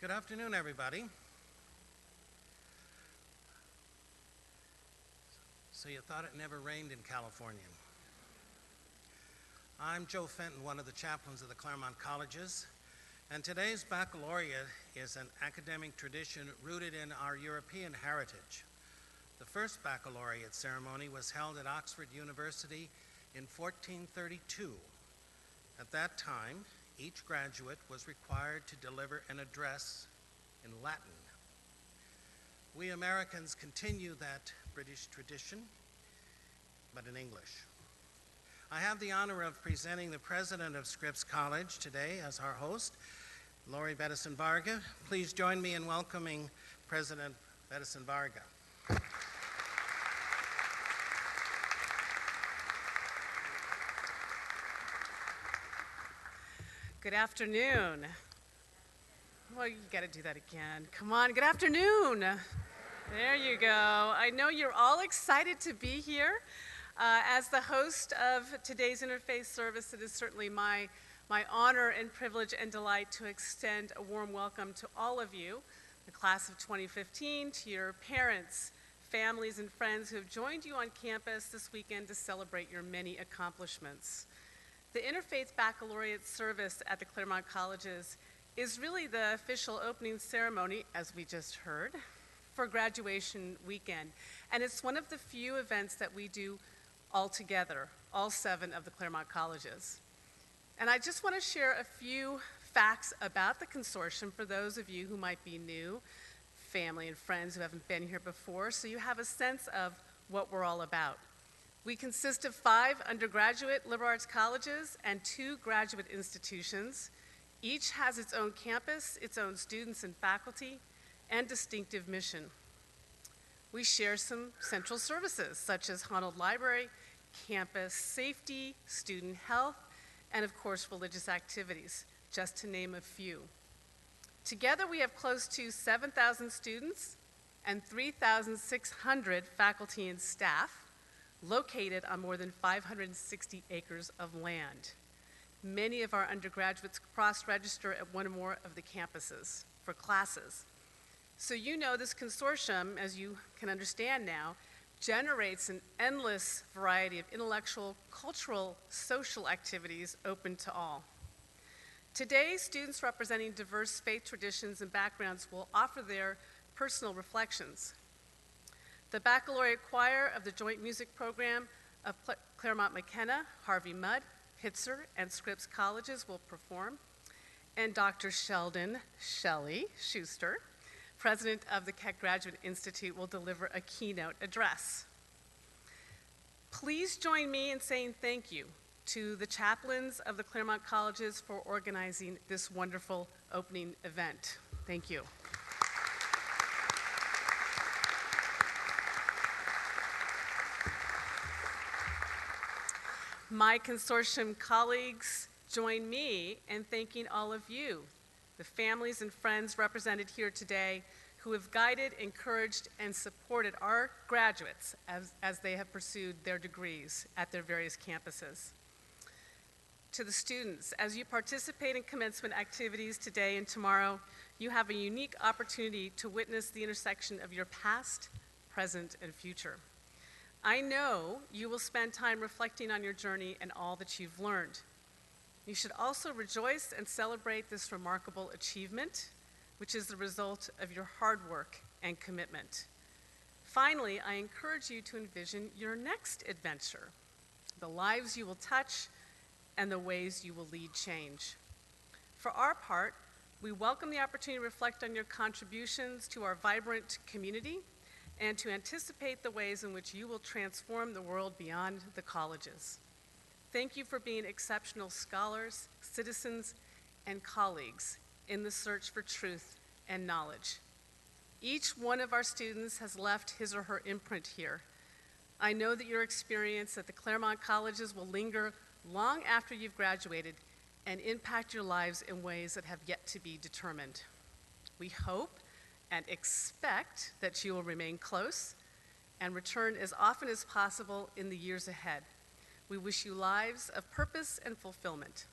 Good afternoon, everybody. So you thought it never rained in California. I'm Joe Fenton, one of the chaplains of the Claremont colleges, and today's baccalaureate is an academic tradition rooted in our European heritage. The first baccalaureate ceremony was held at Oxford University in 1432. At that time, each graduate was required to deliver an address in Latin. We Americans continue that British tradition, but in English. I have the honor of presenting the president of Scripps College today as our host, Lori Bettison-Varga. Please join me in welcoming President Bettison-Varga. Good afternoon. Well, you got to do that again. Come on, good afternoon. There you go. I know you're all excited to be here. As the host of today's Interfaith service, it is certainly my honor and privilege and delight to extend a warm welcome to all of you, the class of 2015, to your parents, families, and friends who have joined you on campus this weekend to celebrate your many accomplishments. The Interfaith Baccalaureate service at the Claremont colleges is really the official opening ceremony, as we just heard, for graduation weekend. And it's one of the few events that we do all together, all 7 of the Claremont colleges. And I just want to share a few facts about the consortium for those of you who might be new, family and friends who haven't been here before, so you have a sense of what we're all about. We consist of 5 undergraduate liberal arts colleges and 2 graduate institutions. Each has its own campus, its own students and faculty, and distinctive mission. We share some central services, such as Honnold Library, campus safety, student health, and of course, religious activities, just to name a few. Together, we have close to 7,000 students and 3,600 faculty and staff, located on more than 560 acres of land. Many of our undergraduates cross-register at one or more of the campuses for classes. So you know this consortium, as you can understand now, generates an endless variety of intellectual, cultural, social activities open to all. Today, students representing diverse faith traditions and backgrounds will offer their personal reflections. The Baccalaureate Choir of the Joint Music Program of Claremont McKenna, Harvey Mudd, Pitzer, and Scripps Colleges will perform. And Dr. Sheldon Schuster, president of the Keck Graduate Institute, will deliver a keynote address. Please join me in saying thank you to the chaplains of the Claremont colleges for organizing this wonderful opening event. Thank you. My consortium colleagues join me in thanking all of you, the families and friends represented here today who have guided, encouraged, and supported our graduates as they have pursued their degrees at their various campuses. To the students, as you participate in commencement activities today and tomorrow, you have a unique opportunity to witness the intersection of your past, present, and future. I know you will spend time reflecting on your journey and all that you've learned. You should also rejoice and celebrate this remarkable achievement, which is the result of your hard work and commitment. Finally, I encourage you to envision your next adventure, the lives you will touch, and the ways you will lead change. For our part, we welcome the opportunity to reflect on your contributions to our vibrant community and to anticipate the ways in which you will transform the world beyond the colleges. Thank you for being exceptional scholars, citizens, and colleagues in the search for truth and knowledge. Each one of our students has left his or her imprint here. I know that your experience at the Claremont colleges will linger long after you've graduated and impact your lives in ways that have yet to be determined. We hope and expect that you will remain close and return as often as possible in the years ahead. We wish you lives of purpose and fulfillment.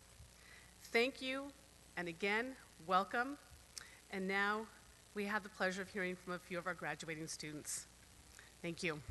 Thank you, and again, welcome. And now we have the pleasure of hearing from a few of our graduating students. Thank you.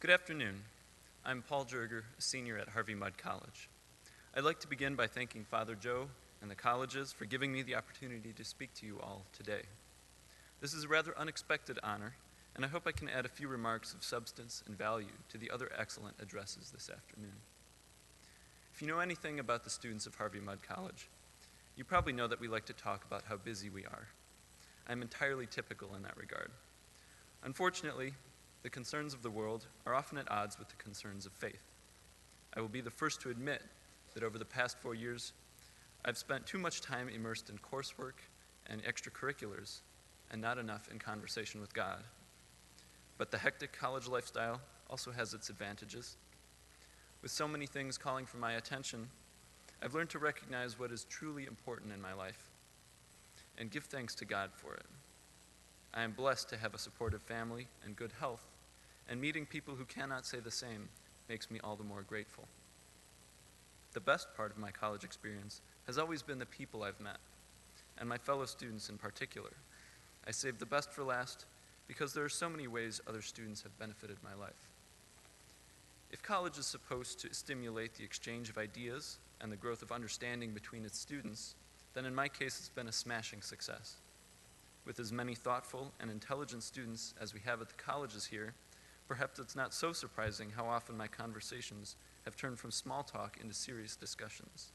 Good afternoon. I'm Paul Jerger, a senior at Harvey Mudd College. I'd like to begin by thanking Father Joe and the colleges for giving me the opportunity to speak to you all today. This is a rather unexpected honor, and I hope I can add a few remarks of substance and value to the other excellent addresses this afternoon. If you know anything about the students of Harvey Mudd College, you probably know that we like to talk about how busy we are. I'm entirely typical in that regard. Unfortunately, the concerns of the world are often at odds with the concerns of faith. I will be the first to admit that over the past 4 years, I've spent too much time immersed in coursework and extracurriculars and not enough in conversation with God. But the hectic college lifestyle also has its advantages. With so many things calling for my attention, I've learned to recognize what is truly important in my life and give thanks to God for it. I am blessed to have a supportive family and good health, and meeting people who cannot say the same makes me all the more grateful. The best part of my college experience has always been the people I've met, and my fellow students in particular. I saved the best for last because there are so many ways other students have benefited my life. If college is supposed to stimulate the exchange of ideas and the growth of understanding between its students, then in my case it's been a smashing success. With as many thoughtful and intelligent students as we have at the colleges here, perhaps it's not so surprising how often my conversations have turned from small talk into serious discussions.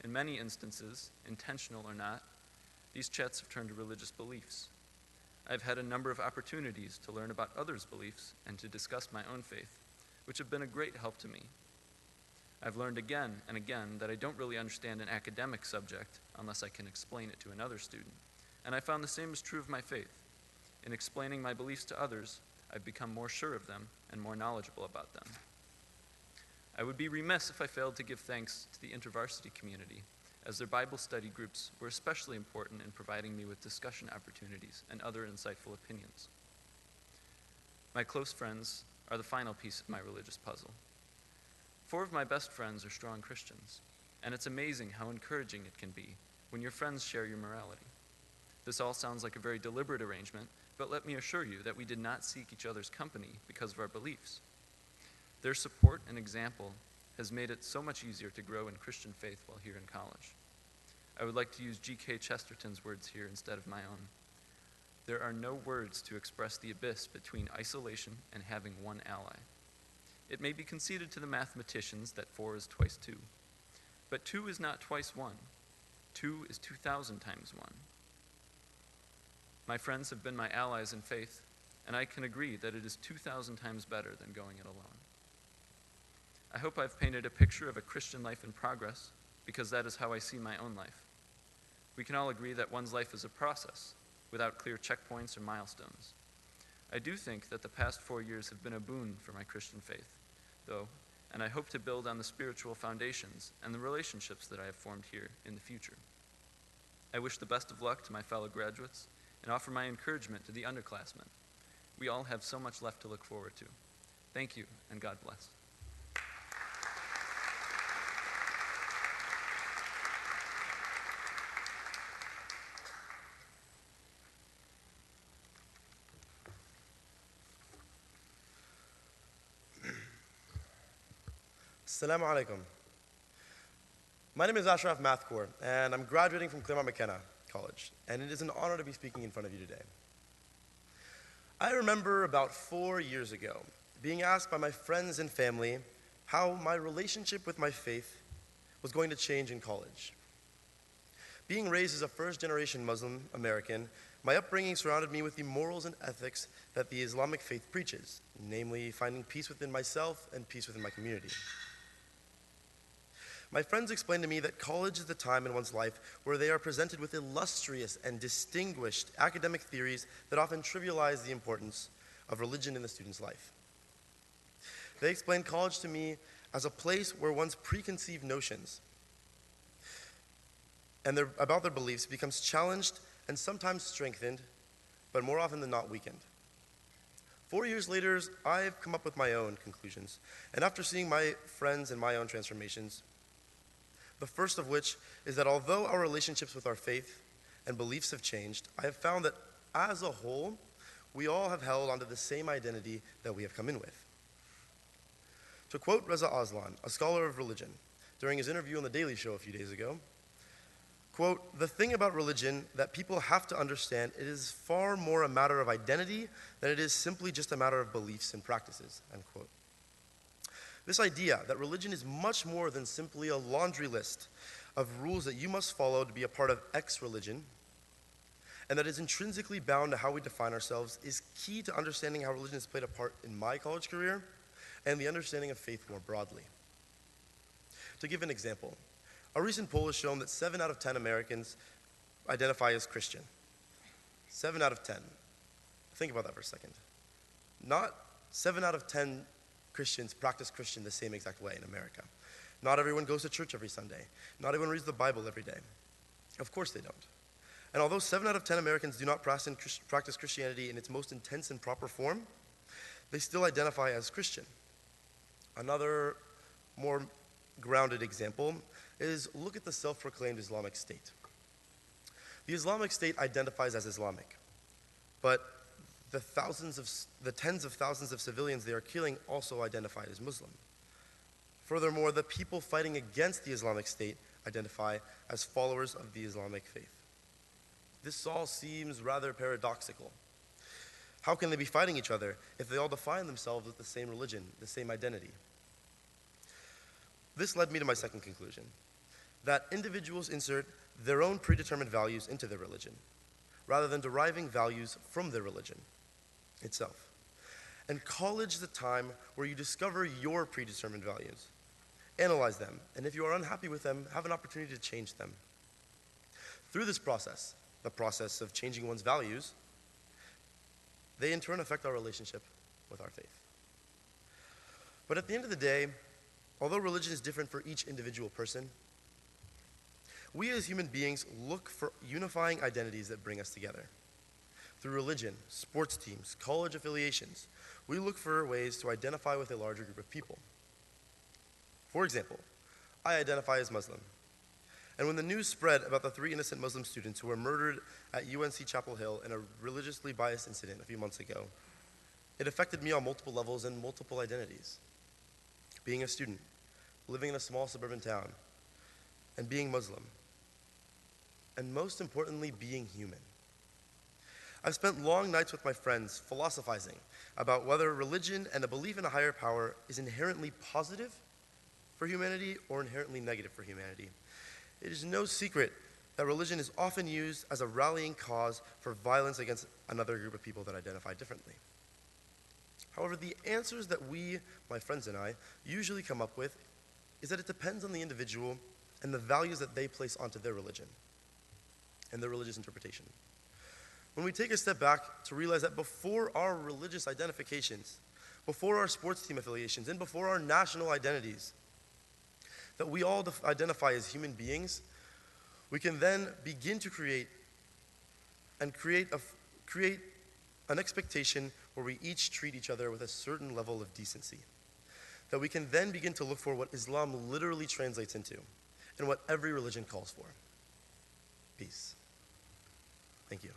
In many instances, intentional or not, these chats have turned to religious beliefs. I've had a number of opportunities to learn about others' beliefs and to discuss my own faith, which have been a great help to me. I've learned again and again that I don't really understand an academic subject unless I can explain it to another student. And I found the same is true of my faith. In explaining my beliefs to others, I've become more sure of them and more knowledgeable about them. I would be remiss if I failed to give thanks to the InterVarsity community, as their Bible study groups were especially important in providing me with discussion opportunities and other insightful opinions. My close friends are the final piece of my religious puzzle. 4 of my best friends are strong Christians, and it's amazing how encouraging it can be when your friends share your morality. This all sounds like a very deliberate arrangement, but let me assure you that we did not seek each other's company because of our beliefs. Their support and example has made it so much easier to grow in Christian faith while here in college. I would like to use G.K. Chesterton's words here instead of my own. There are no words to express the abyss between isolation and having one ally. It may be conceded to the mathematicians that 4 is twice 2, but 2 is not twice 1. 2 is 2,000 times 1. My friends have been my allies in faith, and I can agree that it is 2,000 times better than going it alone. I hope I've painted a picture of a Christian life in progress, because that is how I see my own life. We can all agree that one's life is a process, without clear checkpoints or milestones. I do think that the past 4 years have been a boon for my Christian faith, though, and I hope to build on the spiritual foundations and the relationships that I have formed here in the future. I wish the best of luck to my fellow graduates and offer my encouragement to the underclassmen. We all have so much left to look forward to. Thank you, and God bless. Assalamu alaikum. My name is Ashraf Mathkour, and I'm graduating from Claremont McKenna College, and it is an honor to be speaking in front of you today. I remember about 4 years ago being asked by my friends and family how my relationship with my faith was going to change in college. Being raised as a first-generation Muslim American, my upbringing surrounded me with the morals and ethics that the Islamic faith preaches, namely finding peace within myself and peace within my community. My friends explained to me that college is the time in one's life where they are presented with illustrious and distinguished academic theories that often trivialize the importance of religion in the student's life. They explained college to me as a place where one's preconceived notions and about their beliefs becomes challenged and sometimes strengthened, but more often than not weakened. 4 years later, I've come up with my own conclusions, and after seeing my friends and my own transformations, the first of which is that although our relationships with our faith and beliefs have changed, I have found that as a whole, we all have held onto the same identity that we have come in with. To quote Reza Aslan, a scholar of religion, during his interview on The Daily Show a few days ago, quote, "The thing about religion that people have to understand, it is far more a matter of identity than it is simply just a matter of beliefs and practices," end quote. This idea that religion is much more than simply a laundry list of rules that you must follow to be a part of X religion, and that is intrinsically bound to how we define ourselves, is key to understanding how religion has played a part in my college career and the understanding of faith more broadly. To give an example, a recent poll has shown that 7 out of 10 Americans identify as Christian. 7 out of 10. Think about that for a second. Not 7 out of 10 Christians practice Christian the same exact way in America. Not everyone goes to church every Sunday. Not everyone reads the Bible every day. Of course they don't. And although 7 out of 10 Americans do not practice Christianity in its most intense and proper form, they still identify as Christian. Another more grounded example is look at the self-proclaimed Islamic State. The Islamic State identifies as Islamic, but the tens of thousands of civilians they are killing also identify as Muslim. Furthermore, the people fighting against the Islamic State identify as followers of the Islamic faith. This all seems rather paradoxical. How can they be fighting each other if they all define themselves with the same religion, the same identity? This led me to my second conclusion, that individuals insert their own predetermined values into their religion, rather than deriving values from their religion itself. And college is a time where you discover your predetermined values, analyze them, and if you are unhappy with them, have an opportunity to change them. Through this process, the process of changing one's values, they in turn affect our relationship with our faith. But at the end of the day, although religion is different for each individual person, we as human beings look for unifying identities that bring us together. Through religion, sports teams, college affiliations, we look for ways to identify with a larger group of people. For example, I identify as Muslim. And when the news spread about the 3 innocent Muslim students who were murdered at UNC Chapel Hill in a religiously biased incident a few months ago, it affected me on multiple levels and multiple identities. Being a student, living in a small suburban town, and being Muslim, and most importantly, being human. I've spent long nights with my friends philosophizing about whether religion and a belief in a higher power is inherently positive for humanity or inherently negative for humanity. It is no secret that religion is often used as a rallying cause for violence against another group of people that identify differently. However, the answers that we, my friends and I, usually come up with is that it depends on the individual and the values that they place onto their religion and their religious interpretation. When we take a step back to realize that before our religious identifications, before our sports team affiliations, and before our national identities, that we all identify as human beings, we can then begin to create an expectation where we each treat each other with a certain level of decency. That we can then begin to look for what Islam literally translates into, and what every religion calls for: peace. Thank you.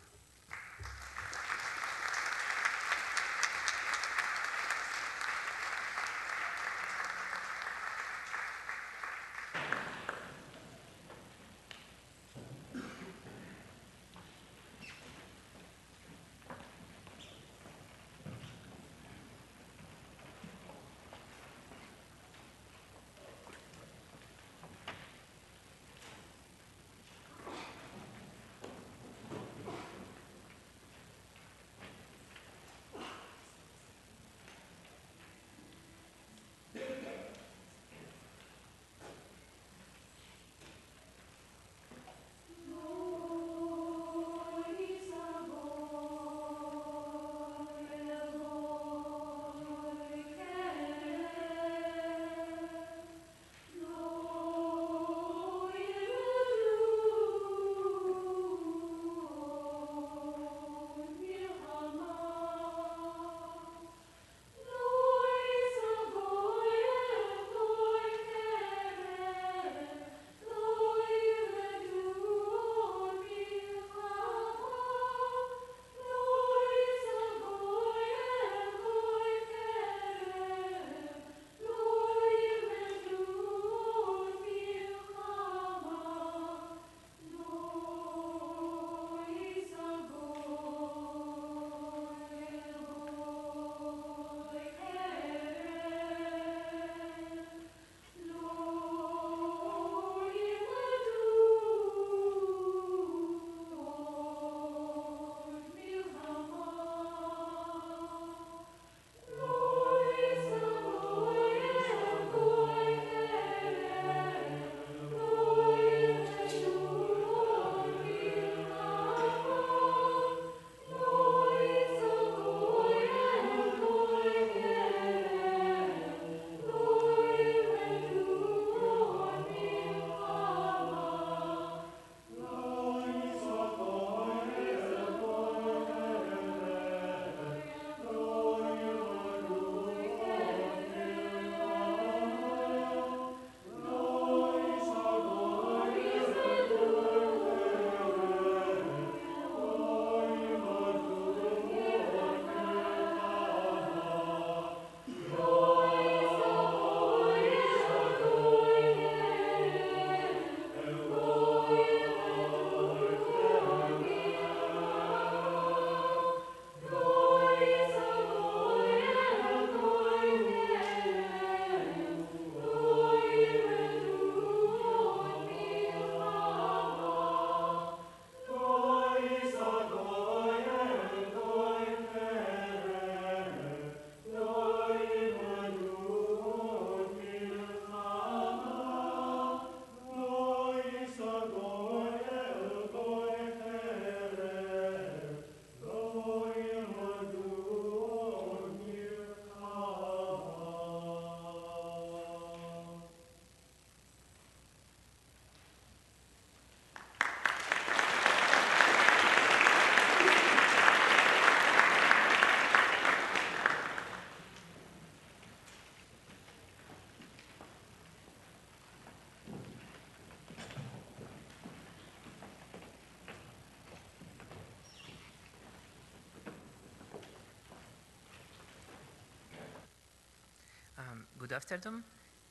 Good afternoon.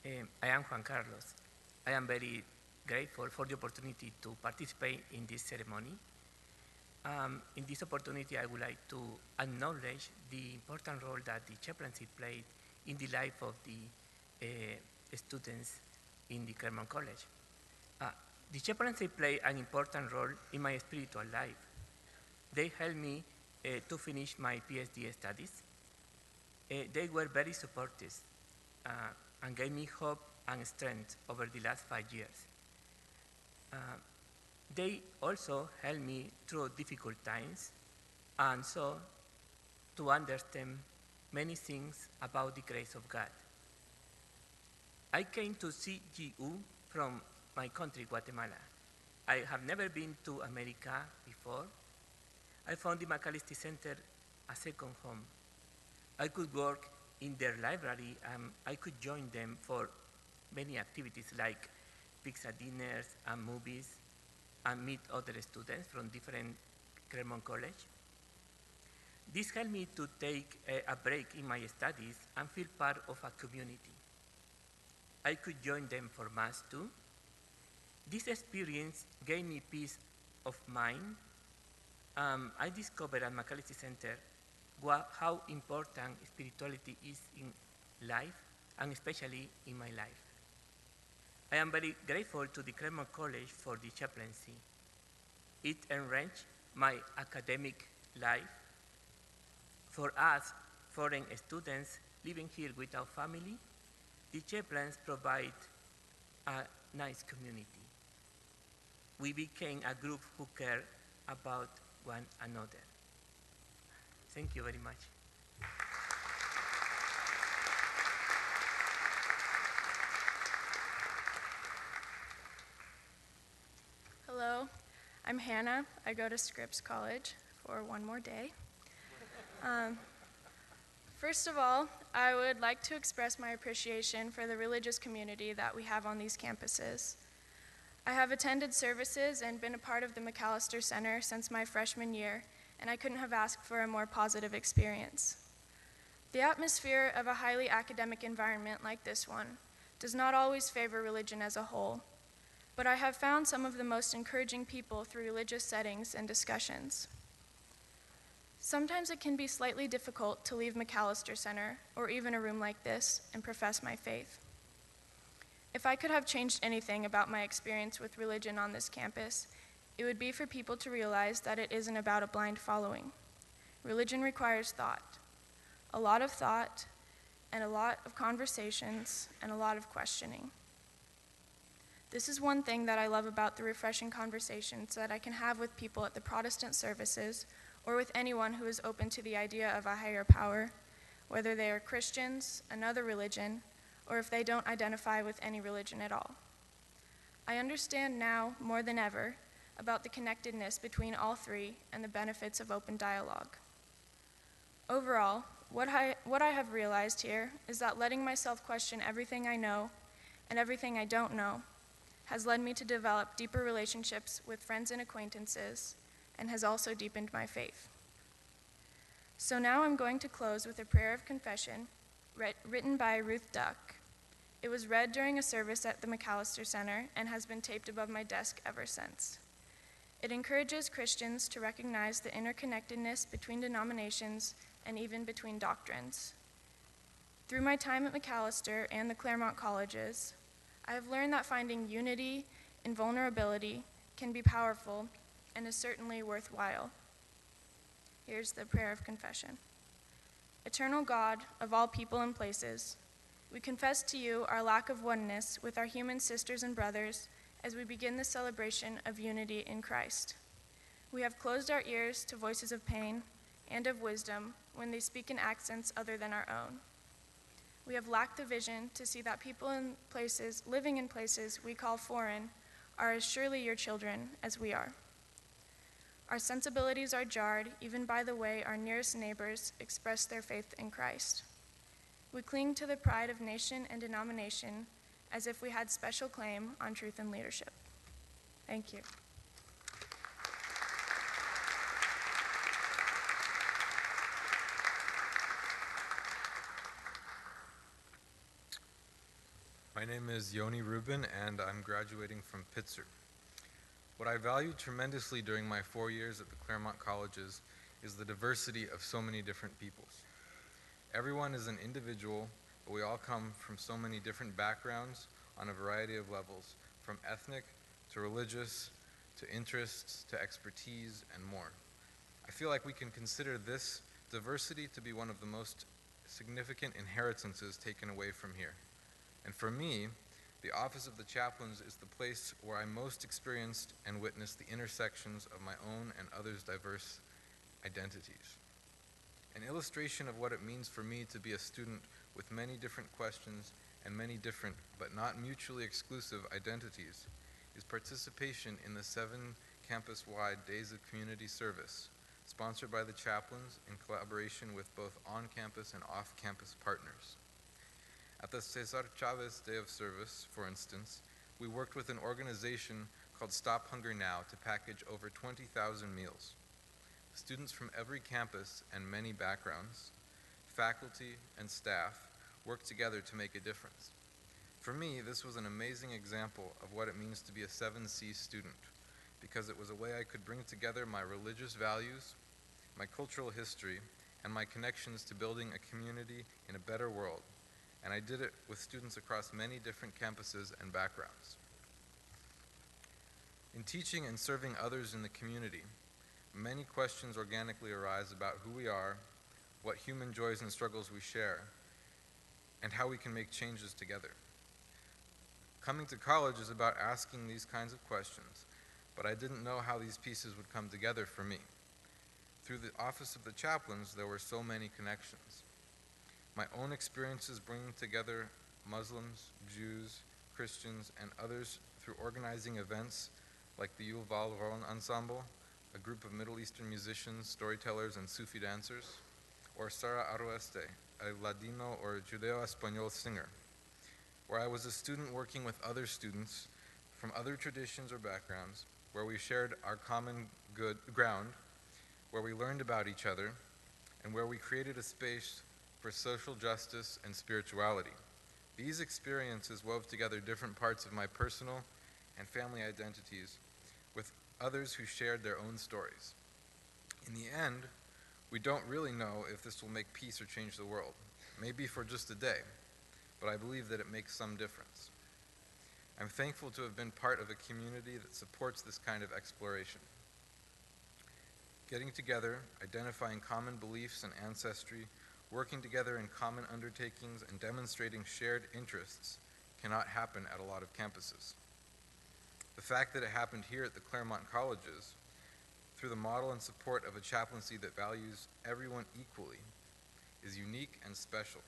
I am Juan Carlos. I am very grateful for the opportunity to participate in this ceremony. In this opportunity, I would like to acknowledge the important role that the chaplaincy played in the life of the students in the Claremont College. The chaplaincy played an important role in my spiritual life. They helped me to finish my PhD studies. They were very supportive and gave me hope and strength over the last 5 years. They also helped me through difficult times and so to understand many things about the grace of God. I came to CGU from my country, Guatemala. I have never been to America before. I found the McAllister Center a second home. I could work in their library and I could join them for many activities like pizza dinners and movies and meet other students from different Claremont College. This helped me to take a break in my studies and feel part of a community. I could join them for Mass too. This experience gave me peace of mind. I discovered at McAllister Center how important spirituality is in life, and especially in my life. I am very grateful to the Claremont College for the chaplaincy. It enriched my academic life. For us, foreign students living here without family, the chaplains provide a nice community. We became a group who care about one another. Thank you very much. Hello, I'm Hannah. I go to Scripps College for one more day. First of all, I would like to express my appreciation for the religious community that we have on these campuses. I have attended services and been a part of the McAllister Center since my freshman year, and I couldn't have asked for a more positive experience. The atmosphere of a highly academic environment like this one does not always favor religion as a whole, but I have found some of the most encouraging people through religious settings and discussions. Sometimes it can be slightly difficult to leave McAllister Center, or even a room like this, and profess my faith. If I could have changed anything about my experience with religion on this campus, it would be for people to realize that it isn't about a blind following. Religion requires thought, a lot of thought, and a lot of conversations, and a lot of questioning. This is one thing that I love about the refreshing conversations that I can have with people at the Protestant services or with anyone who is open to the idea of a higher power, whether they are Christians, another religion, or if they don't identify with any religion at all. I understand now, more than ever, about the connectedness between all three and the benefits of open dialogue. Overall, what I have realized here is that letting myself question everything I know and everything I don't know has led me to develop deeper relationships with friends and acquaintances and has also deepened my faith. So now I'm going to close with a prayer of confession written by Ruth Duck. It was read during a service at the McAllister Center and has been taped above my desk ever since. It encourages Christians to recognize the interconnectedness between denominations and even between doctrines. Through my time at McAllister and the Claremont colleges, I have learned that finding unity in vulnerability can be powerful and is certainly worthwhile. Here's the prayer of confession. Eternal God of all people and places, we confess to you our lack of oneness with our human sisters and brothers as we begin the celebration of unity in Christ. We have closed our ears to voices of pain and of wisdom when they speak in accents other than our own. We have lacked the vision to see that people in places, living in places we call foreign, are as surely your children as we are. Our sensibilities are jarred even by the way our nearest neighbors express their faith in Christ. We cling to the pride of nation and denomination as if we had special claim on truth and leadership. Thank you. My name is Yoni Rubin, and I'm graduating from Pitzer. What I valued tremendously during my 4 years at the Claremont colleges is the diversity of so many different peoples. Everyone is an individual, but we all come from so many different backgrounds on a variety of levels, from ethnic to religious to interests to expertise and more. I feel like we can consider this diversity to be one of the most significant inheritances taken away from here. And for me, the Office of the Chaplains is the place where I most experienced and witnessed the intersections of my own and others' diverse identities. An illustration of what it means for me to be a student with many different questions and many different, but not mutually exclusive, identities is participation in the 7 campus-wide Days of Community Service, sponsored by the chaplains in collaboration with both on-campus and off-campus partners. At the Cesar Chavez Day of Service, for instance, we worked with an organization called Stop Hunger Now to package over 20,000 meals. Students from every campus and many backgrounds, faculty and staff, worked together to make a difference. For me, this was an amazing example of what it means to be a 7C student, because it was a way I could bring together my religious values, my cultural history, and my connections to building a community in a better world. And I did it with students across many different campuses and backgrounds. In teaching and serving others in the community, many questions organically arise about who we are, what human joys and struggles we share, and how we can make changes together. Coming to college is about asking these kinds of questions, but I didn't know how these pieces would come together for me. Through the Office of the Chaplains, there were so many connections. My own experiences bringing together Muslims, Jews, Christians, and others through organizing events like the Yuval Ron Ensemble, a group of Middle Eastern musicians, storytellers, and Sufi dancers, or Sara Aroeste, a Ladino or Judeo-Espanol singer, where I was a student working with other students from other traditions or backgrounds, where we shared our common good ground, where we learned about each other, and where we created a space for social justice and spirituality. These experiences wove together different parts of my personal and family identities with others who shared their own stories. In the end, we don't really know if this will make peace or change the world, maybe for just a day, but I believe that it makes some difference. I'm thankful to have been part of a community that supports this kind of exploration. Getting together, identifying common beliefs and ancestry, working together in common undertakings, and demonstrating shared interests cannot happen at a lot of campuses. The fact that it happened here at the Claremont colleges, through the model and support of a chaplaincy that values everyone equally, is unique and special.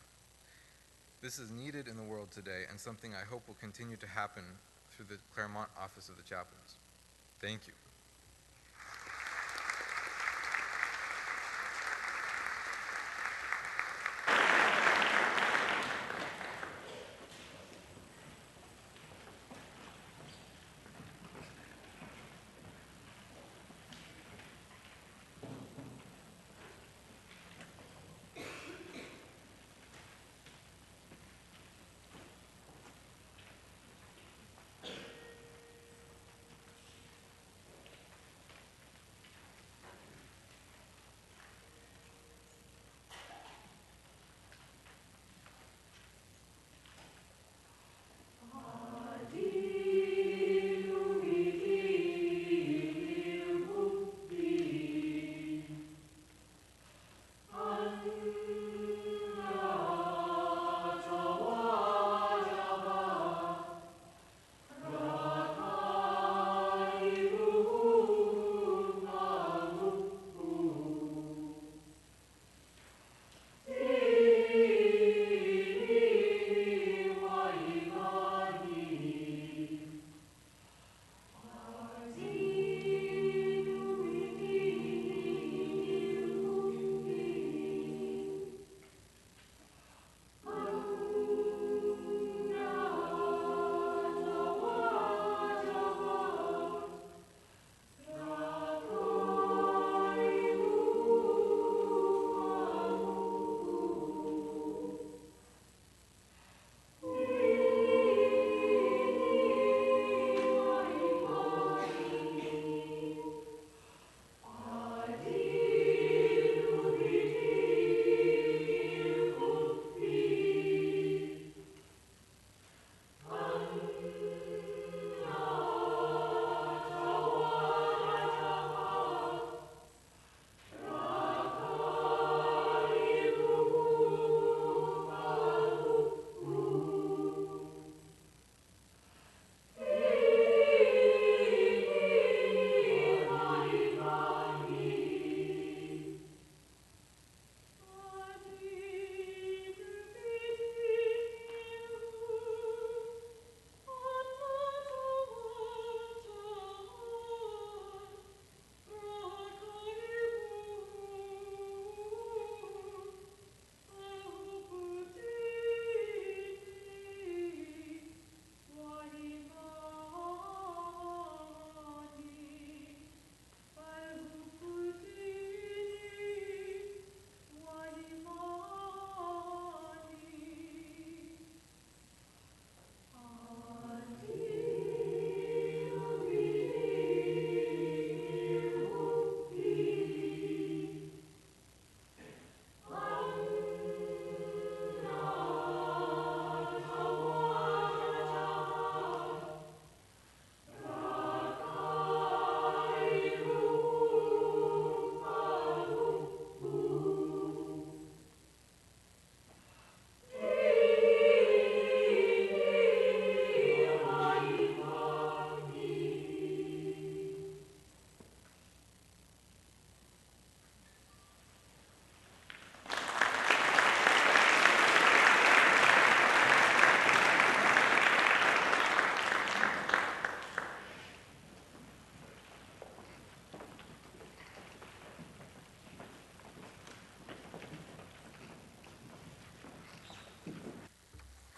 This is needed in the world today and something I hope will continue to happen through the Claremont Office of the Chaplains. Thank you.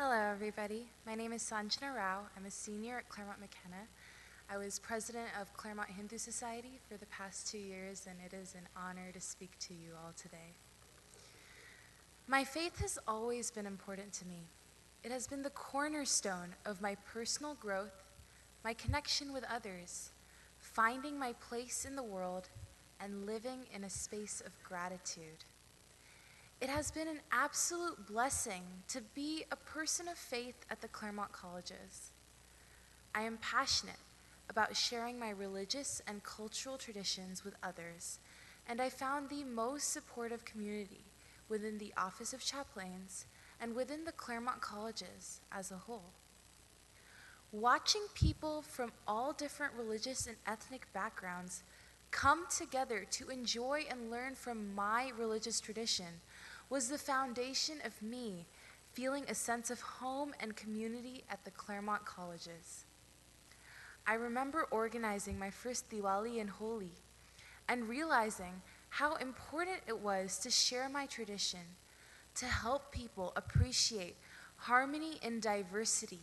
Hello, everybody. My name is Sanjana Rao. I'm a senior at Claremont McKenna. I was president of Claremont Hindu Society for the past 2 years, and it is an honor to speak to you all today. My faith has always been important to me. It has been the cornerstone of my personal growth, my connection with others, finding my place in the world, and living in a space of gratitude. It has been an absolute blessing to be a person of faith at the Claremont colleges. I am passionate about sharing my religious and cultural traditions with others, and I found the most supportive community within the Office of Chaplains and within the Claremont colleges as a whole. Watching people from all different religious and ethnic backgrounds come together to enjoy and learn from my religious tradition was the foundation of me feeling a sense of home and community at the Claremont colleges. I remember organizing my first Diwali and Holi and realizing how important it was to share my tradition, to help people appreciate harmony and diversity,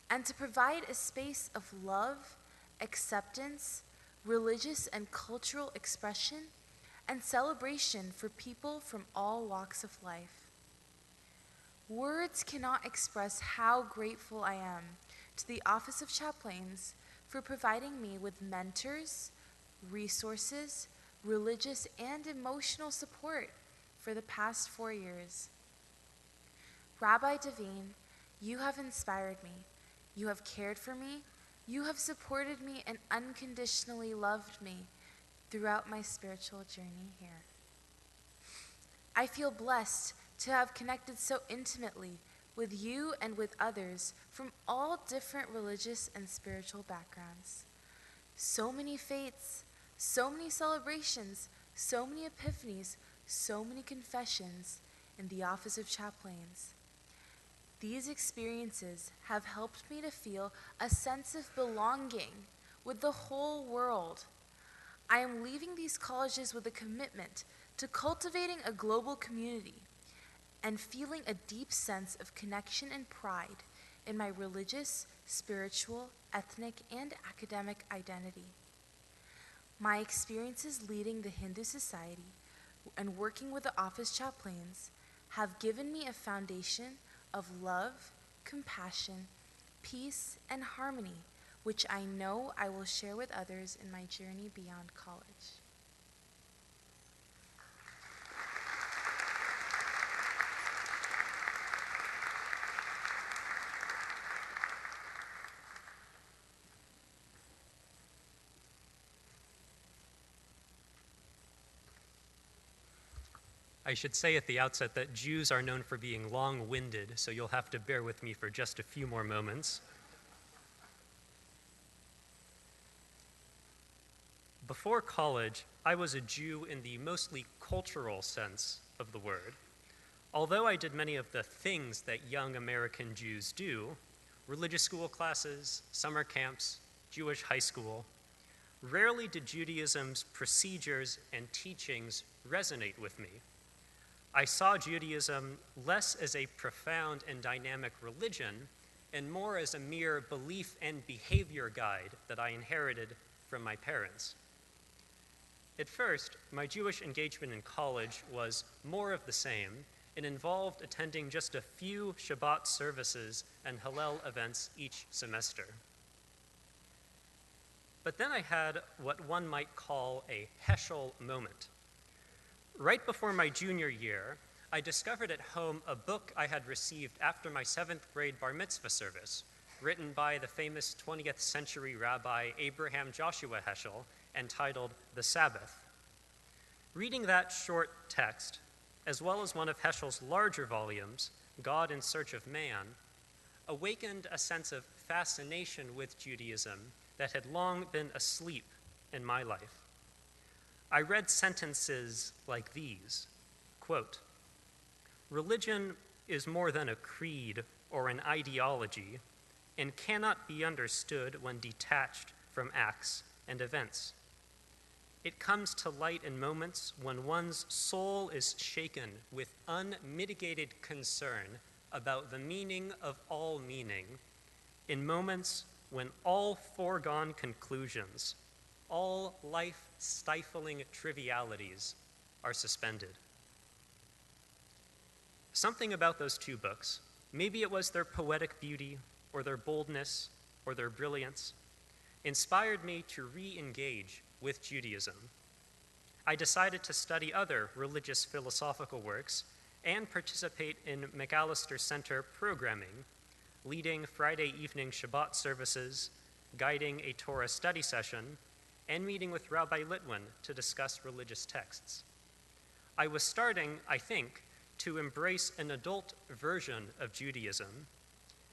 and to provide a space of love, acceptance, religious and cultural expression, and celebration for people from all walks of life. Words cannot express how grateful I am to the Office of Chaplains for providing me with mentors, resources, religious and emotional support for the past 4 years. Rabbi Devine, you have inspired me. You have cared for me. You have supported me and unconditionally loved me throughout my spiritual journey here. I feel blessed to have connected so intimately with you and with others from all different religious and spiritual backgrounds. So many faiths, so many celebrations, so many epiphanies, so many confessions in the Office of Chaplains. These experiences have helped me to feel a sense of belonging with the whole world. I am leaving these colleges with a commitment to cultivating a global community and feeling a deep sense of connection and pride in my religious, spiritual, ethnic, and academic identity. My experiences leading the Hindu Society and working with the Office Chaplains have given me a foundation of love, compassion, peace, and harmony, which I know I will share with others in my journey beyond college. I should say at the outset that Jews are known for being long-winded, so you'll have to bear with me for just a few more moments. Before college, I was a Jew in the mostly cultural sense of the word. Although I did many of the things that young American Jews do, religious school classes, summer camps, Jewish high school, rarely did Judaism's procedures and teachings resonate with me. I saw Judaism less as a profound and dynamic religion and more as a mere belief and behavior guide that I inherited from my parents. At first, my Jewish engagement in college was more of the same and involved attending just a few Shabbat services and Hallel events each semester. But then I had what one might call a Heschel moment. Right before my junior year, I discovered at home a book I had received after my 7th grade bar mitzvah service, written by the famous 20th century rabbi Abraham Joshua Heschel, entitled The Sabbath. Reading that short text, as well as one of Heschel's larger volumes, God in Search of Man, awakened a sense of fascination with Judaism that had long been asleep in my life. I read sentences like these, quote, "Religion is more than a creed or an ideology and cannot be understood when detached from acts and events. It comes to light in moments when one's soul is shaken with unmitigated concern about the meaning of all meaning in moments when all foregone conclusions, all life-stifling trivialities are suspended. Something about those two books, maybe it was their poetic beauty or their boldness or their brilliance, inspired me to re-engage with Judaism. I decided to study other religious philosophical works and participate in Macalester Center programming, leading Friday evening Shabbat services, guiding a Torah study session, and meeting with Rabbi Litwin to discuss religious texts. I was starting, I think, to embrace an adult version of Judaism,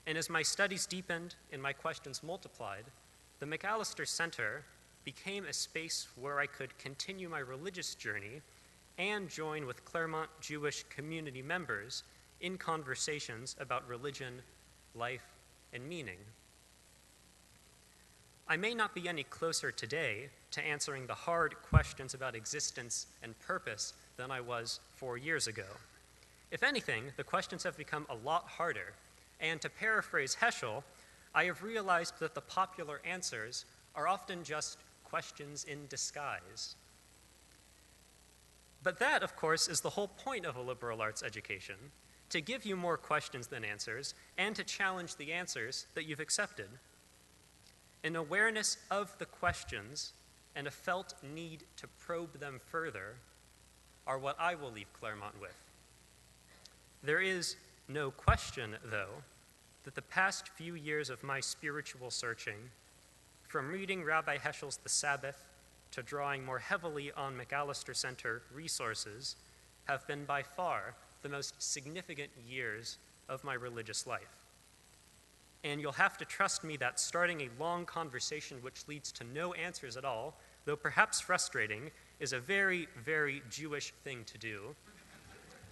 and as my studies deepened and my questions multiplied, the Macalester Center became a space where I could continue my religious journey and join with Claremont Jewish community members in conversations about religion, life, and meaning. I may not be any closer today to answering the hard questions about existence and purpose than I was 4 years ago. If anything, the questions have become a lot harder, and to paraphrase Heschel, I have realized that the popular answers are often just questions in disguise. But that, of course, is the whole point of a liberal arts education, to give you more questions than answers and to challenge the answers that you've accepted. An awareness of the questions and a felt need to probe them further are what I will leave Claremont with. There is no question, though, that the past few years of my spiritual searching, from reading Rabbi Heschel's The Sabbath to drawing more heavily on Macalester Center resources, have been by far the most significant years of my religious life. And you'll have to trust me that starting a long conversation which leads to no answers at all, though perhaps frustrating, is a very, very Jewish thing to do.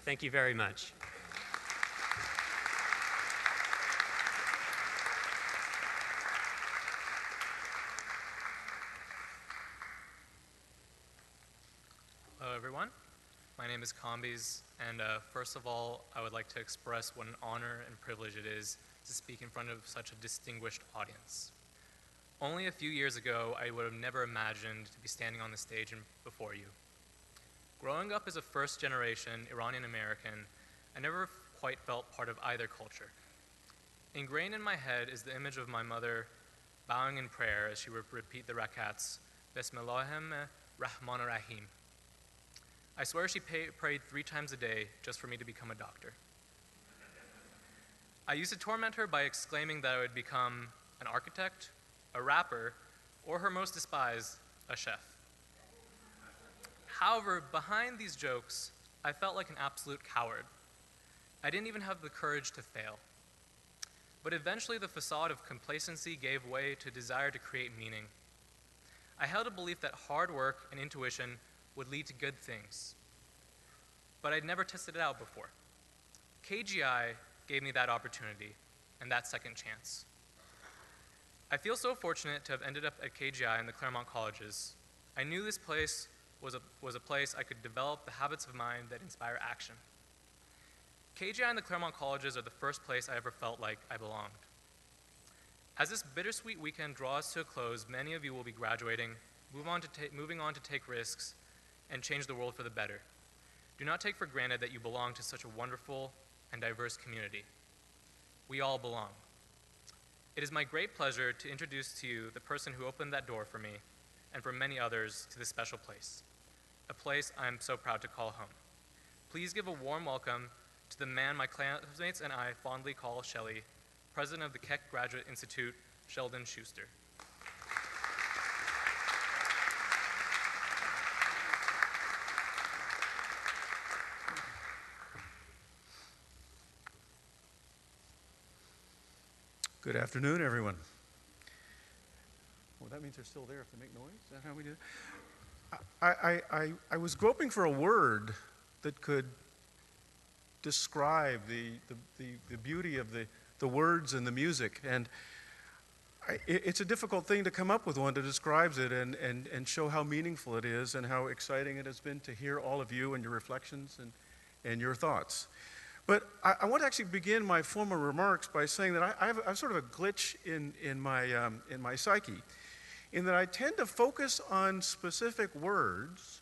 Thank you very much. Hello, everyone. My name is Combis, and first of all, I would like to express what an honor and privilege it is to speak in front of such a distinguished audience. Only a few years ago, I would have never imagined to be standing on the stage before you. Growing up as a first-generation Iranian American, I never quite felt part of either culture. Ingrained in my head is the image of my mother bowing in prayer as she would repeat the rakats, Bismillahim Rahman Rahim. I swear she prayed 3 times a day just for me to become a doctor. I used to torment her by exclaiming that I would become an architect, a rapper, or her most despised, a chef. However, behind these jokes, I felt like an absolute coward. I didn't even have the courage to fail. But eventually the facade of complacency gave way to desire to create meaning. I held a belief that hard work and intuition would lead to good things. But I'd never tested it out before. KGI gave me that opportunity and that second chance. I feel so fortunate to have ended up at KGI and the Claremont colleges. I knew this place was a place I could develop the habits of mind that inspire action. KGI and the Claremont colleges are the first place I ever felt like I belonged. As this bittersweet weekend draws to a close, many of you will be graduating, moving on to take risks, and change the world for the better. Do not take for granted that you belong to such a wonderful and diverse community. We all belong. It is my great pleasure to introduce to you the person who opened that door for me and for many others to this special place, a place I am so proud to call home. Please give a warm welcome to the man my classmates and I fondly call Shelly, president of the Keck Graduate Institute, Sheldon Schuster. Good afternoon, everyone. Well, that means they're still there if they make noise. Is that how we do it? I was groping for a word that could describe the beauty of the words and the music. And it's a difficult thing to come up with one that describes it and show how meaningful it is and how exciting it has been to hear all of you and your reflections and your thoughts. But I want to actually begin my formal remarks by saying that I have sort of a glitch in my psyche, in that I tend to focus on specific words,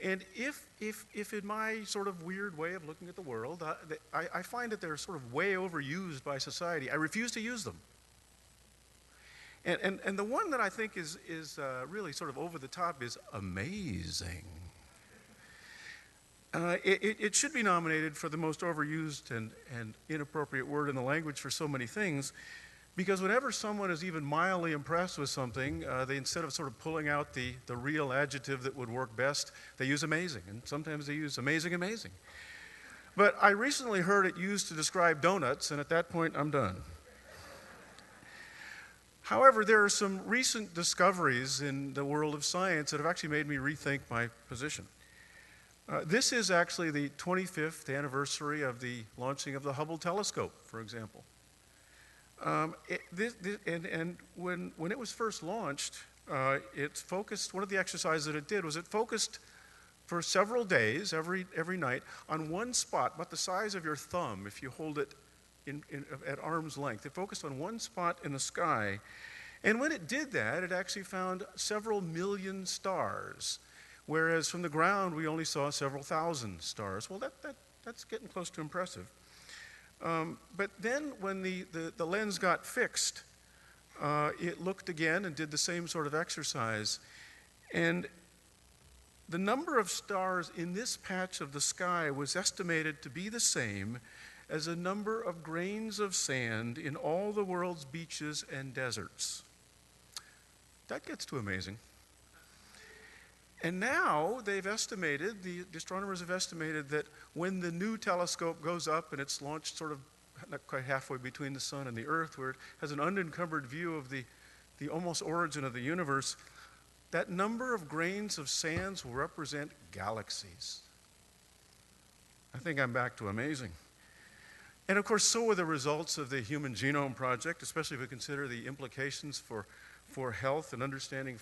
and if in my sort of weird way of looking at the world, I find that they're sort of way overused by society, I refuse to use them. And the one that I think is really sort of over the top is amazing. It should be nominated for the most overused and inappropriate word in the language for so many things, because whenever someone is even mildly impressed with something, they, instead of sort of pulling out the real adjective that would work best, they use amazing, and sometimes they use amazing. But I recently heard it used to describe donuts, and at that point, I'm done. However, there are some recent discoveries in the world of science that have actually made me rethink my position. This is actually the 25th anniversary of the launching of the Hubble telescope, for example. And when it was first launched, it focused, one of the exercises that it did was it focused for several days, every night, on one spot, about the size of your thumb if you hold it at arm's length. It focused on one spot in the sky. And when it did that, it actually found several million stars, whereas from the ground we only saw several thousand stars. Well, that's getting close to impressive. But then when the lens got fixed, it looked again and did the same sort of exercise. And the number of stars in this patch of the sky was estimated to be the same as a number of grains of sand in all the world's beaches and deserts. That gets too amazing. And now they've estimated, the astronomers have estimated that when the new telescope goes up and it's launched sort of not quite halfway between the sun and the earth, where it has an unencumbered view of the almost origin of the universe, that number of grains of sands will represent galaxies. I think I'm back to amazing. And of course, so are the results of the Human Genome Project, especially if we consider the implications for health and understanding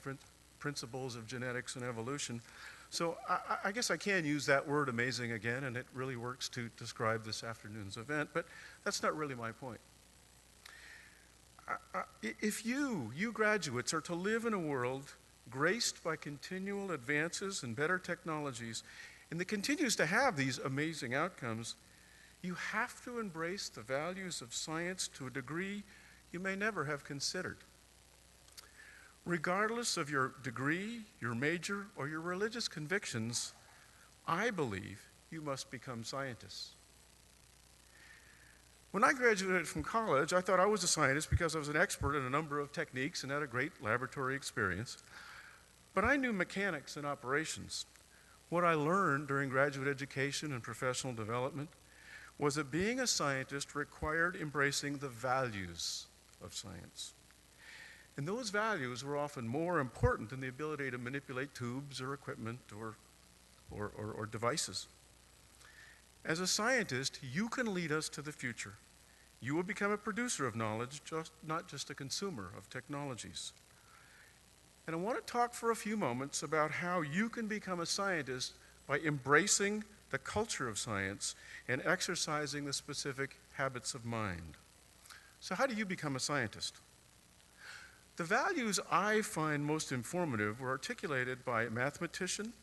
principles of genetics and evolution. So I guess I can use that word amazing again, and it really works to describe this afternoon's event, but that's not really my point. If you graduates are to live in a world graced by continual advances and better technologies, and that continues to have these amazing outcomes, you have to embrace the values of science to a degree you may never have considered. Regardless of your degree, your major, or your religious convictions, I believe you must become scientists. When I graduated from college, I thought I was a scientist because I was an expert in a number of techniques and had a great laboratory experience. But I knew mechanics and operations. What I learned during graduate education and professional development was that being a scientist required embracing the values of science. And those values were often more important than the ability to manipulate tubes or equipment or devices. As a scientist, you can lead us to the future. You will become a producer of knowledge, not just a consumer of technologies. And I want to talk for a few moments about how you can become a scientist by embracing the culture of science and exercising the specific habits of mind. So how do you become a scientist? The values I find most informative were articulated by a mathematician,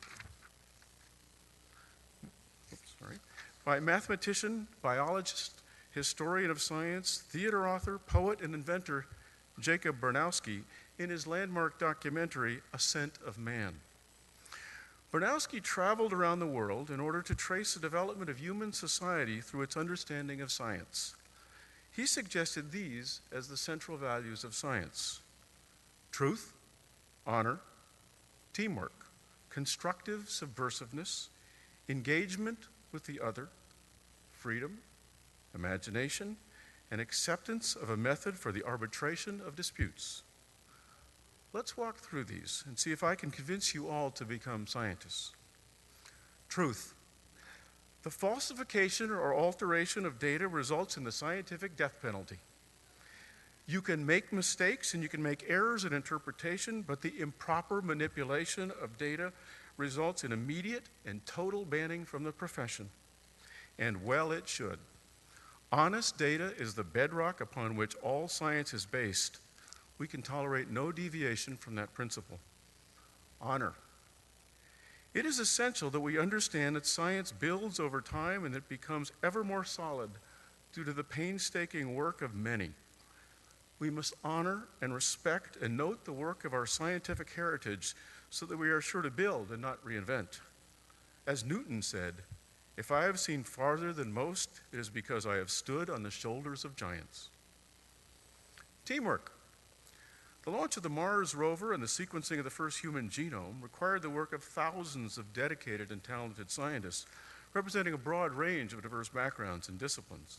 biologist, historian of science, theater author, poet, and inventor Jacob Bernowski in his landmark documentary, Ascent of Man. Bernowski traveled around the world in order to trace the development of human society through its understanding of science. He suggested these as the central values of science: truth, honor, teamwork, constructive subversiveness, engagement with the other, freedom, imagination, and acceptance of a method for the arbitration of disputes. Let's walk through these and see if I can convince you all to become scientists. Truth. The falsification or alteration of data results in the scientific death penalty. You can make mistakes and you can make errors in interpretation, but the improper manipulation of data results in immediate and total banning from the profession. And well, it should. honest data is the bedrock upon which all science is based. We can tolerate no deviation from that principle. Honor. It is essential that we understand that science builds over time and it becomes ever more solid due to the painstaking work of many. We must honor and respect and note the work of our scientific heritage so that we are sure to build and not reinvent. As Newton said, "If I have seen farther than most, it is because I have stood on the shoulders of giants." Teamwork. The launch of the Mars rover and the sequencing of the first human genome required the work of thousands of dedicated and talented scientists, representing a broad range of diverse backgrounds and disciplines.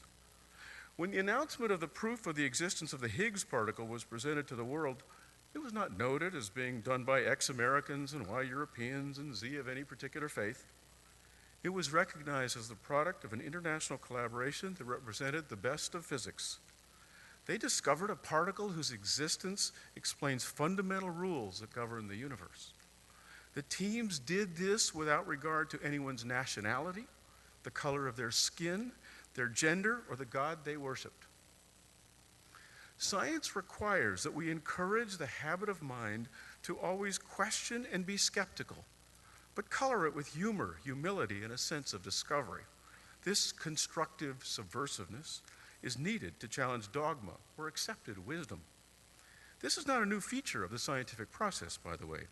When the announcement of the proof of the existence of the Higgs particle was presented to the world, it was not noted as being done by X Americans and Y Europeans and Z of any particular faith. It was recognized as the product of an international collaboration that represented the best of physics. They discovered a particle whose existence explains fundamental rules that govern the universe. The teams did this without regard to anyone's nationality, the color of their skin, their gender, or the God they worshiped. Science requires that we encourage the habit of mind to always question and be skeptical, but color it with humor, humility, and a sense of discovery. This constructive subversiveness is needed to challenge dogma or accepted wisdom. This is not a new feature of the scientific process, by the way.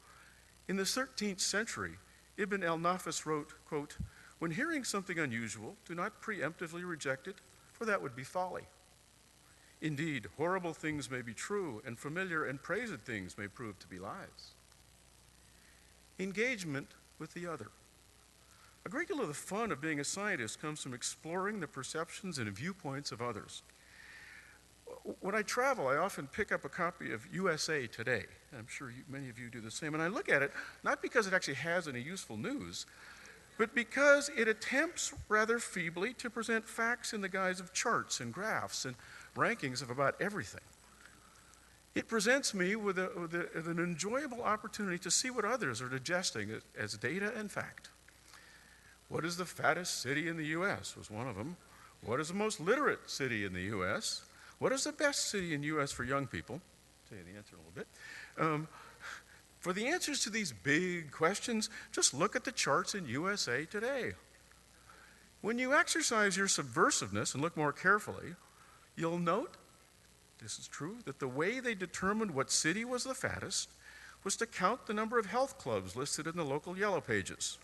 In the 13th century, Ibn al-Nafis wrote, quote, "When hearing something unusual, do not preemptively reject it, for that would be folly. Indeed, horrible things may be true, and familiar and praised things may prove to be lies." Engagement with the other. A great deal of the fun of being a scientist comes from exploring the perceptions and viewpoints of others. When I travel, I often pick up a copy of USA Today. I'm sure many of you do the same. And I look at it, not because it actually has any useful news, but because it attempts rather feebly to present facts in the guise of charts and graphs and rankings of about everything. It presents me with an enjoyable opportunity to see what others are digesting as data and fact. What is the fattest city in the U.S. was one of them. What is the most literate city in the U.S.? What is the best city in the U.S. for young people? I'll tell you the answer in a little bit. For the answers to these big questions, just look at the charts in USA Today. When you exercise your subversiveness and look more carefully, you'll note, this is true, that the way they determined what city was the fattest was to count the number of health clubs listed in the local yellow pages.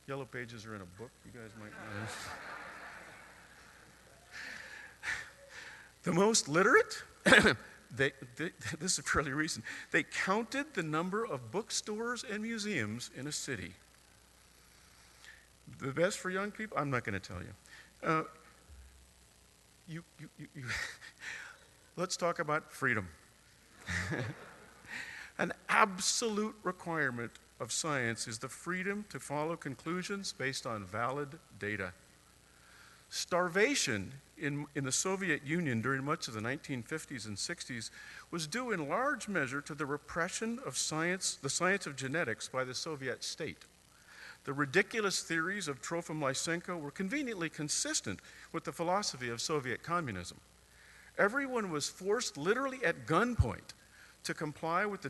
Yellow pages are in a book, you guys might know. The most literate, this is fairly recent, they counted the number of bookstores and museums in a city. The best for young people, I'm not going to tell you. Let's talk about freedom. An absolute requirement of science is the freedom to follow conclusions based on valid data. Starvation in the Soviet Union during much of the 1950s and 60s was due in large measure to the repression of science, the science of genetics, by the Soviet state. The ridiculous theories of Trofim Lysenko were conveniently consistent with the philosophy of Soviet communism. Everyone was forced literally at gunpoint to comply with the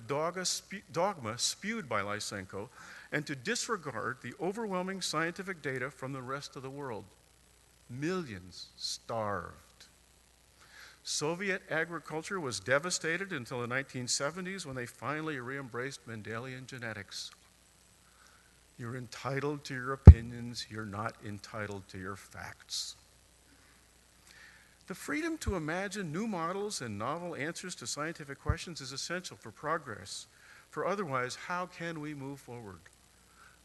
dogma spewed by Lysenko and to disregard the overwhelming scientific data from the rest of the world. Millions starved. Soviet agriculture was devastated until the 1970s when they finally re-embraced Mendelian genetics. You're entitled to your opinions, you're not entitled to your facts. The freedom to imagine new models and novel answers to scientific questions is essential for progress. For otherwise, how can we move forward?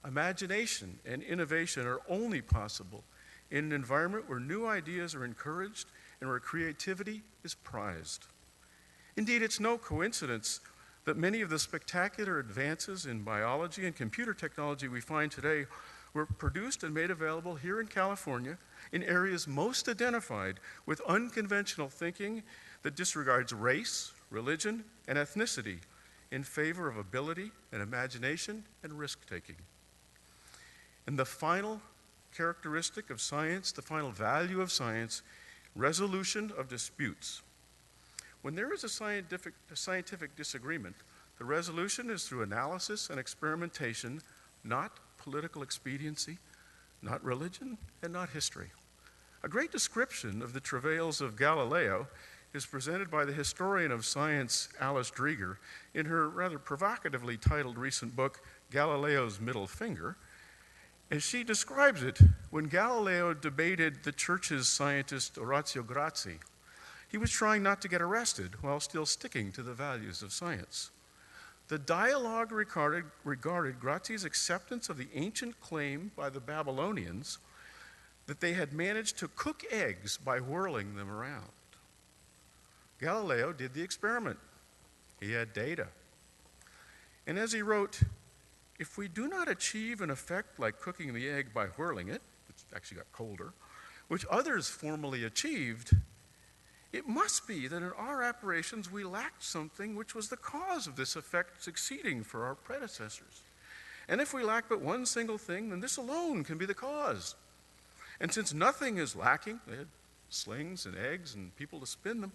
Imagination and innovation are only possible in an environment where new ideas are encouraged and where creativity is prized. Indeed, it's no coincidence that many of the spectacular advances in biology and computer technology we find today were produced and made available here in California in areas most identified with unconventional thinking that disregards race, religion, and ethnicity in favor of ability and imagination and risk-taking. And the final characteristic of science, the final value of science, resolution of disputes. When there is a scientific disagreement, the resolution is through analysis and experimentation, not political expediency, not religion, and not history. A great description of the travails of Galileo is presented by the historian of science, Alice Dreger, in her rather provocatively titled recent book, Galileo's Middle Finger. As she describes it, when Galileo debated the church's scientist Orazio Grassi, he was trying not to get arrested while still sticking to the values of science. The dialogue regarded Grassi's acceptance of the ancient claim by the Babylonians that they had managed to cook eggs by whirling them around. Galileo did the experiment. He had data. And as he wrote, if we do not achieve an effect like cooking the egg by whirling it, which actually got colder, which others formerly achieved, it must be that in our apparitions we lacked something which was the cause of this effect succeeding for our predecessors. And if we lack but one single thing, then this alone can be the cause. And since nothing is lacking, they had slings and eggs and people to spin them,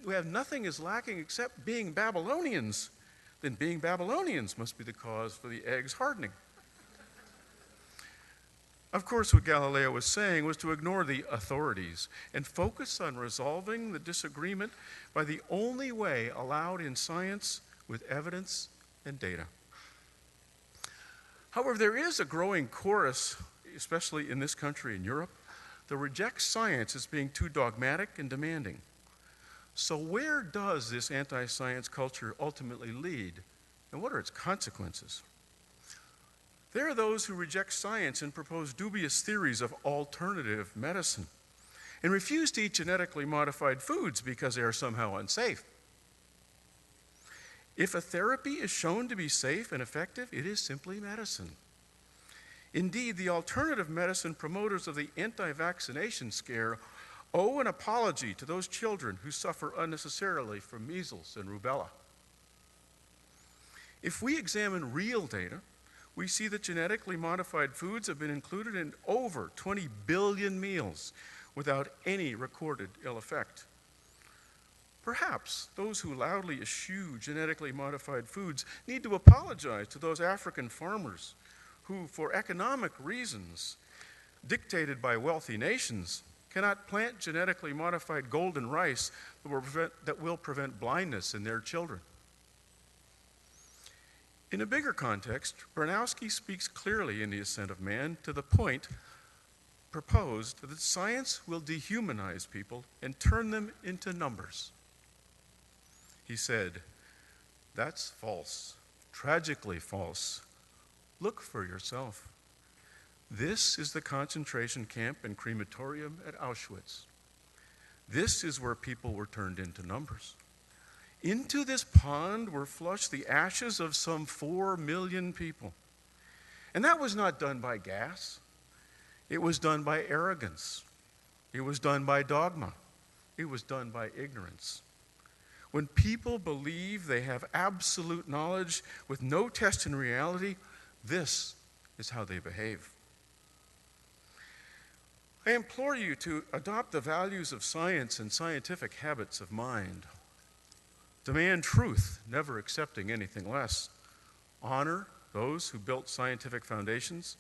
we have nothing is lacking except being Babylonians, then being Babylonians must be the cause for the eggs hardening. Of course, what Galileo was saying was to ignore the authorities and focus on resolving the disagreement by the only way allowed in science with evidence and data. However, there is a growing chorus, especially in this country and Europe, that rejects science as being too dogmatic and demanding. So where does this anti-science culture ultimately lead, and what are its consequences? There are those who reject science and propose dubious theories of alternative medicine and refuse to eat genetically modified foods because they are somehow unsafe. If a therapy is shown to be safe and effective, it is simply medicine. Indeed, the alternative medicine promoters of the anti-vaccination scare owe an apology to those children who suffer unnecessarily from measles and rubella. If we examine real data, we see that genetically modified foods have been included in over 20 billion meals without any recorded ill effect. Perhaps those who loudly eschew genetically modified foods need to apologize to those African farmers who, for economic reasons dictated by wealthy nations, cannot plant genetically modified golden rice that will prevent blindness in their children. In a bigger context, Bernowski speaks clearly in The Ascent of Man to the point proposed that science will dehumanize people and turn them into numbers. He said, "That's false, tragically false. Look for yourself. This is the concentration camp and crematorium at Auschwitz. This is where people were turned into numbers. Into this pond were flushed the ashes of some 4 million people. And that was not done by gas. It was done by arrogance. It was done by dogma. It was done by ignorance. When people believe they have absolute knowledge with no test in reality, this is how they behave." I implore you to adopt the values of science and scientific habits of mind. Demand truth, never accepting anything less. Honor those who built scientific foundations.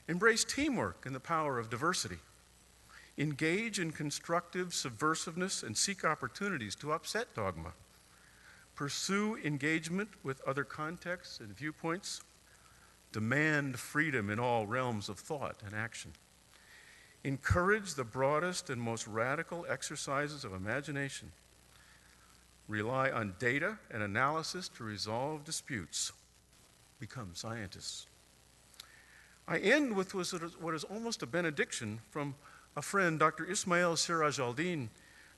Embrace teamwork and the power of diversity. Engage in constructive subversiveness and seek opportunities to upset dogma. Pursue engagement with other contexts and viewpoints. Demand freedom in all realms of thought and action. Encourage the broadest and most radical exercises of imagination. Rely on data and analysis to resolve disputes. Become scientists. I end with what is almost a benediction from a friend, Dr. Ismail Siraj-al-Din,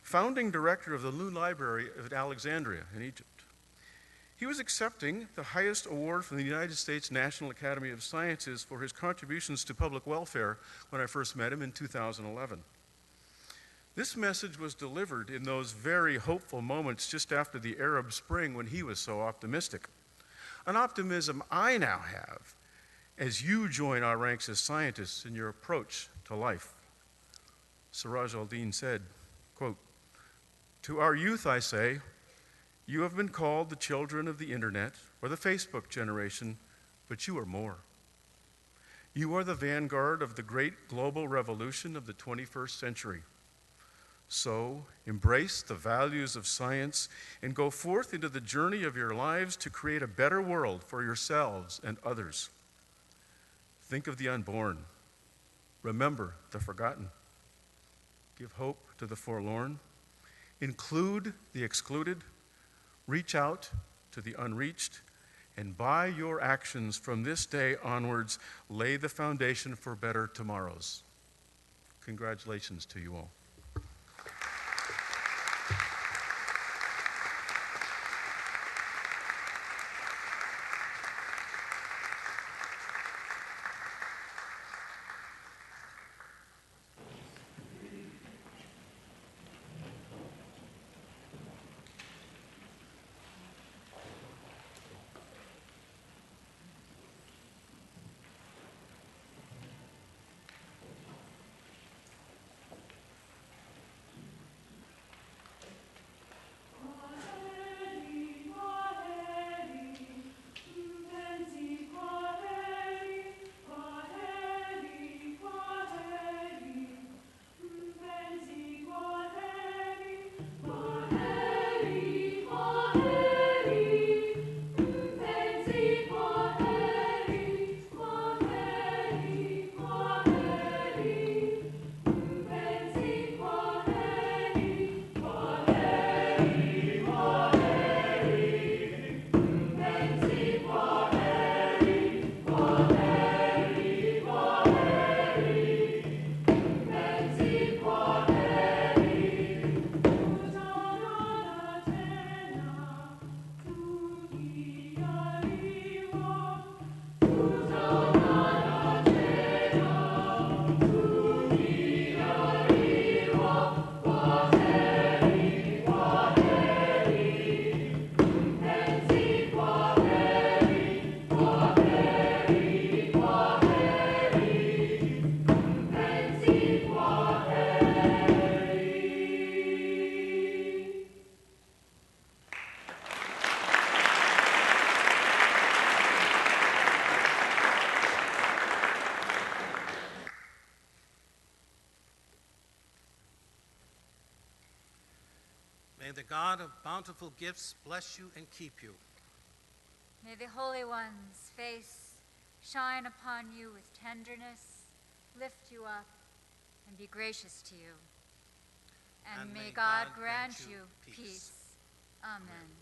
founding director of the New Library of Alexandria in Egypt. He was accepting the highest award from the United States National Academy of Sciences for his contributions to public welfare when I first met him in 2011. This message was delivered in those very hopeful moments just after the Arab Spring when he was so optimistic. An optimism I now have as you join our ranks as scientists in your approach to life. Siraj al-Din said, quote, "To our youth I say, you have been called the children of the internet or the Facebook generation, but you are more. You are the vanguard of the great global revolution of the 21st century. So, embrace the values of science and go forth into the journey of your lives to create a better world for yourselves and others. Think of the unborn. Remember the forgotten. Give hope to the forlorn. Include the excluded. Reach out to the unreached. And by your actions from this day onwards, lay the foundation for better tomorrows." Congratulations to you all. May the God of bountiful gifts bless you and keep you. May the Holy One's face shine upon you with tenderness, lift you up, and be gracious to you. And may God grant you peace. Amen.